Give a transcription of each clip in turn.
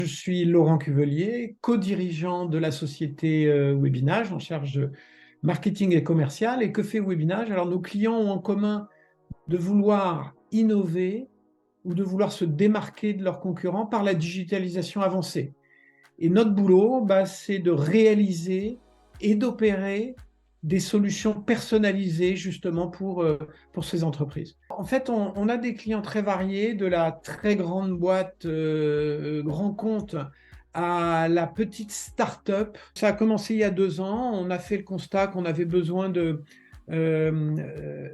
Je suis Laurent Cuvelier, co-dirigeant de la société Webinage en charge de marketing et commercial. Et que fait Webinage? Alors, nos clients ont en commun de vouloir innover ou de vouloir se démarquer de leurs concurrents par la digitalisation avancée. Et notre boulot, c'est de réaliser et d'opérer des solutions personnalisées justement pour ces entreprises. En fait, on a des clients très variés, de la très grande boîte grand compte à la petite start-up. Ça a commencé il y a 2 ans. On a fait le constat qu'on avait besoin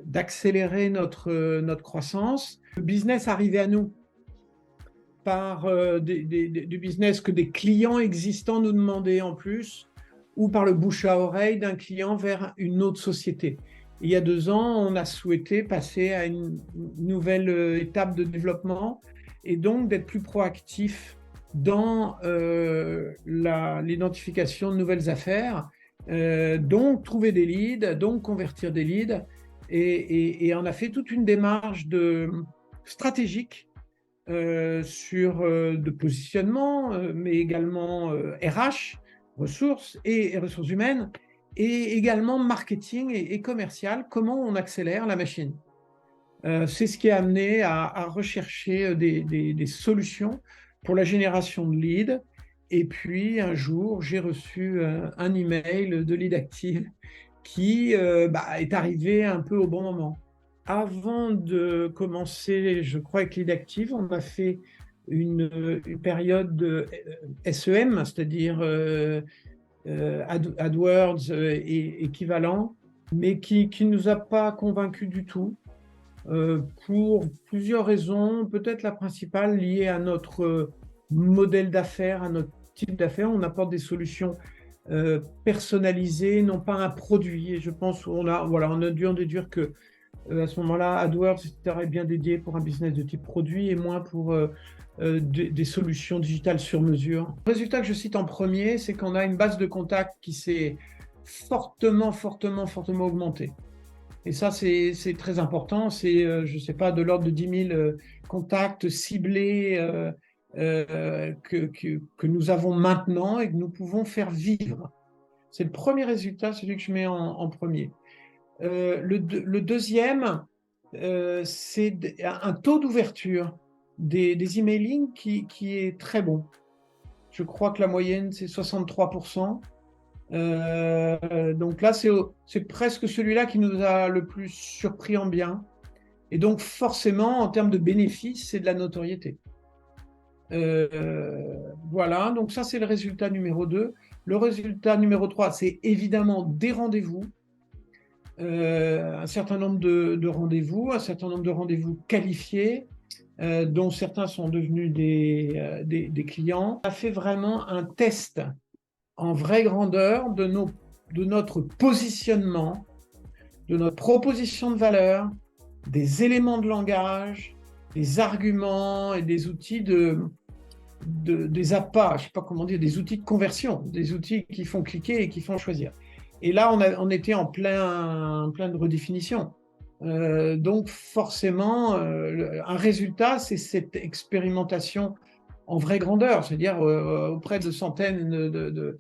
d'accélérer notre croissance. Le business arrivait à nous par du business que des clients existants nous demandaient en plus, ou par le bouche à oreille d'un client vers une autre société. Il y a 2 ans, on a souhaité passer à une nouvelle étape de développement et donc d'être plus proactif dans l'identification de nouvelles affaires, donc trouver des leads, donc convertir des leads. Et on a fait toute une démarche stratégique de positionnement, mais également RH, ressources et ressources humaines, et également marketing et commercial, comment on accélère la machine. C'est ce qui a amené à rechercher des solutions pour la génération de leads. Et puis un jour, j'ai reçu un email de Lead Active qui est arrivé un peu au bon moment. Avant de commencer, je crois, avec Lead Active, on a fait une période de SEM, c'est-à-dire AdWords et équivalent, mais qui ne nous a pas convaincus du tout, pour plusieurs raisons. Peut-être la principale liée à notre modèle d'affaires, à notre type d'affaires. On apporte des solutions personnalisées, non pas un produit. Et je pense qu'on a dû en déduire que à ce moment-là, AdWords, etc., est bien dédié pour un business de type produit et moins pour des solutions digitales sur mesure. Le résultat que je cite en premier, c'est qu'on a une base de contacts qui s'est fortement augmentée. Et ça, c'est très important. C'est, je ne sais pas, de l'ordre de 10 000 contacts ciblés que nous avons maintenant et que nous pouvons faire vivre. C'est le premier résultat, celui que je mets en premier. Le deuxième, c'est un taux d'ouverture des emailing qui est très bon. Je crois que la moyenne, c'est 63%. Donc là, c'est presque celui-là qui nous a le plus surpris en bien. Et donc, forcément, en termes de bénéfices, c'est de la notoriété. Voilà, donc ça, c'est le résultat numéro 2. Le résultat numéro 3, c'est évidemment des rendez-vous. Un certain nombre de rendez-vous, un certain nombre de rendez-vous qualifiés, dont certains sont devenus des clients. On a fait vraiment un test en vraie grandeur de notre positionnement, de notre proposition de valeur, des éléments de langage, des arguments et des outils des appâts, je ne sais pas comment dire, des outils de conversion, des outils qui font cliquer et qui font choisir. Et là, on était en pleine redéfinition. Donc forcément, un résultat, c'est cette expérimentation en vraie grandeur, c'est-à-dire auprès de centaines de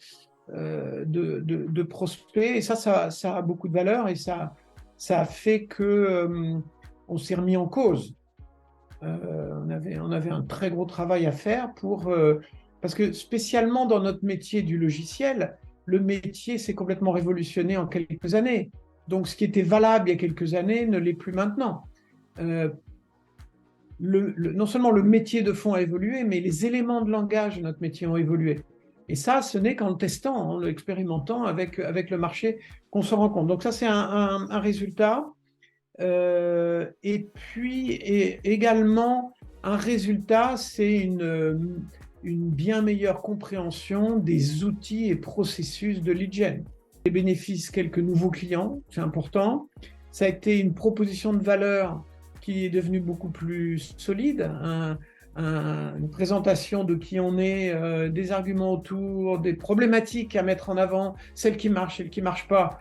prospects. Et ça a beaucoup de valeur et ça a fait que on s'est remis en cause. On avait un très gros travail à faire parce que spécialement dans notre métier du logiciel, le métier s'est complètement révolutionné en quelques années. Donc, ce qui était valable il y a quelques années ne l'est plus maintenant. Non seulement le métier de fond a évolué, mais les éléments de langage de notre métier ont évolué. Et ça, ce n'est qu'en le testant, en l'expérimentant avec le marché qu'on s'en rend compte. Donc ça, c'est un résultat. Et puis également, un résultat, c'est une bien meilleure compréhension des outils et processus de lead gen. Les bénéfices, quelques nouveaux clients, c'est important. Ça a été une proposition de valeur qui est devenue beaucoup plus solide, une présentation de qui on est, des arguments autour, des problématiques à mettre en avant, celles qui marchent, celles qui ne marchent pas,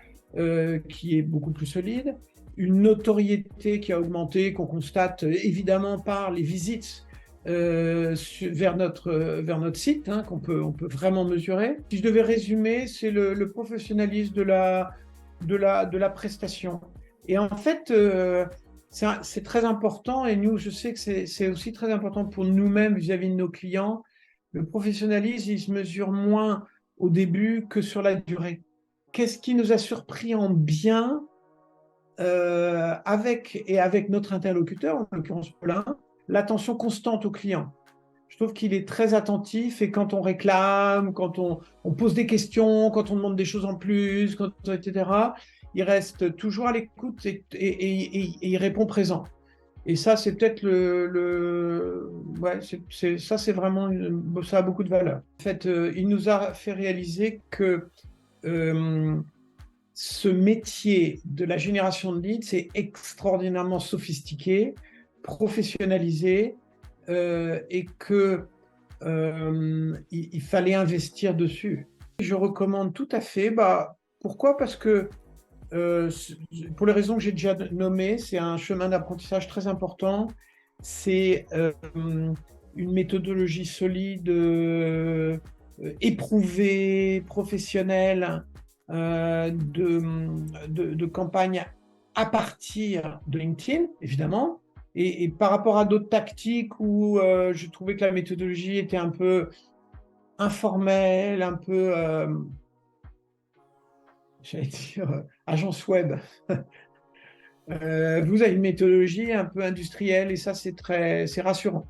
qui est beaucoup plus solide. Une notoriété qui a augmenté, qu'on constate évidemment par les visites vers notre site, hein, on peut vraiment mesurer. Si je devais résumer, c'est le professionnalisme de la prestation. Et en fait, c'est très important, et nous, je sais que c'est aussi très important pour nous-mêmes vis-à-vis de nos clients. Le professionnalisme, il se mesure moins au début que sur la durée. Qu'est-ce qui nous a surpris en bien avec notre interlocuteur, en l'occurrence Paulin, l'attention constante au client. Je trouve qu'il est très attentif, et quand on réclame, quand on pose des questions, quand on demande des choses en plus, etc., il reste toujours à l'écoute, et il répond présent. Et ça, c'est peut-être ouais, ça, c'est vraiment, ça a beaucoup de valeur. En fait, il nous a fait réaliser que euh, ce métier de la génération de leads, c'est extraordinairement sophistiqué, professionnalisé, et que il fallait investir dessus. Je recommande tout à fait. Pourquoi? Parce que pour les raisons que j'ai déjà nommées, c'est un chemin d'apprentissage très important. C'est une méthodologie solide, éprouvée, professionnelle, de campagne à partir de LinkedIn, évidemment. Et par rapport à d'autres tactiques où je trouvais que la méthodologie était un peu informelle, un peu, j'allais dire, agence web. Vous avez une méthodologie un peu industrielle, et ça, c'est rassurant.